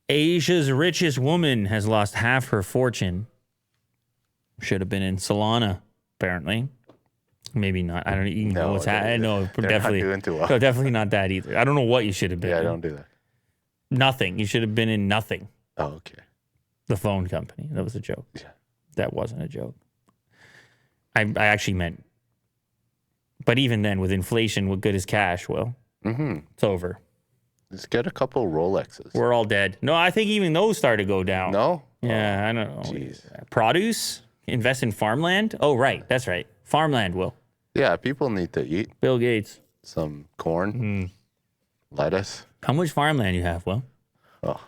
Asia's richest woman has lost half her fortune. Should have been in Solana, apparently. Maybe not. I don't even know what's happening. No, definitely, not doing too well. No, definitely not that either. I don't know what you should have been in. Yeah, don't do that. Nothing. You should have been in nothing. Oh, okay. The phone company. That was a joke. Yeah. That wasn't a joke. I actually meant. But even then, with inflation, what good is cash? Well, it's over. Let's get a couple Rolexes. We're all dead. No, I think even those started to go down. No? Yeah, I don't know. Jeez. Produce? Invest in farmland? Oh, right. That's right. Farmland will. Yeah, people need to eat. Bill Gates. Some corn. Lettuce. How much farmland you have, Will? Oh.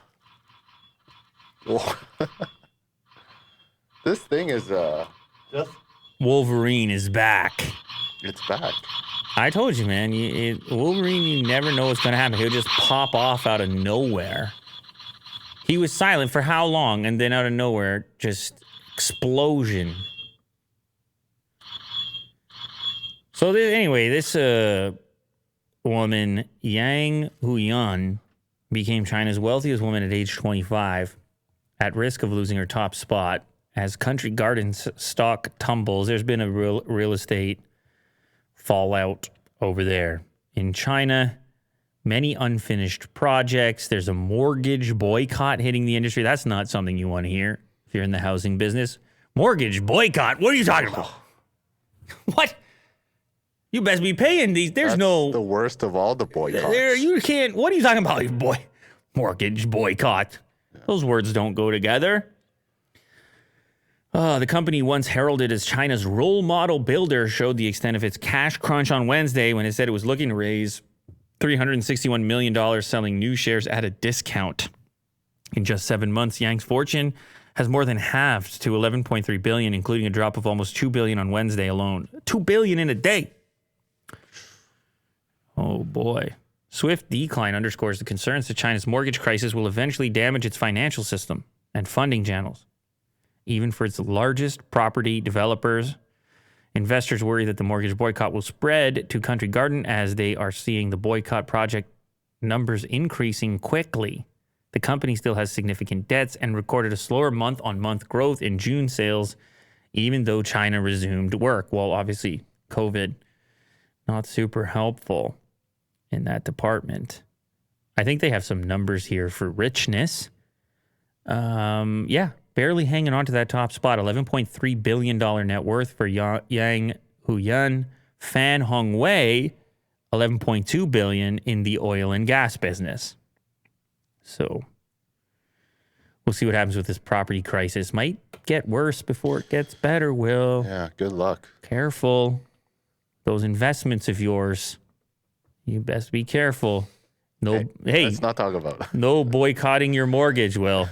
This thing is just... Wolverine is back. It's back. I told you, man. Wolverine, you never know what's going to happen. He'll just pop off out of nowhere. He was silent for how long? And then out of nowhere, just explosion. So anyway, this woman, Yang Huyan, became China's wealthiest woman at age 25, at risk of losing her top spot. As Country Garden's stock tumbles, there's been a real estate fallout over there. In China, many unfinished projects. There's a mortgage boycott hitting the industry. That's not something you want to hear if you're in the housing business. Mortgage boycott? What are you talking about? What? You best be paying these. That's the worst of all the boycotts. You can't. What are you talking about, mortgage boycott? Yeah. Those words don't go together. The company, once heralded as China's role model builder, showed the extent of its cash crunch on Wednesday when it said it was looking to raise $361 million selling new shares at a discount. In just 7 months, Yang's fortune has more than halved to $11.3 billion, including a drop of almost $2 billion on Wednesday alone. $2 billion in a day. Oh, boy. Swift decline underscores the concerns that China's mortgage crisis will eventually damage its financial system and funding channels. Even for its largest property developers, investors worry that the mortgage boycott will spread to Country Garden as they are seeing the boycott project numbers increasing quickly. The company still has significant debts and recorded a slower month-on-month growth in June sales, even though China resumed work. Well, obviously, COVID, not super helpful in that department. I think they have some numbers here for richness. Barely hanging on to that top spot. $11.3 billion net worth for Yang Huyan. Fan Hongwei, $11.2 billion in the oil and gas business. So we'll see what happens with this property crisis. Might get worse before it gets better, Will. Yeah, good luck. Careful. Those investments of yours, you best be careful. No, hey, let's not talk about it. No boycotting your mortgage, Will.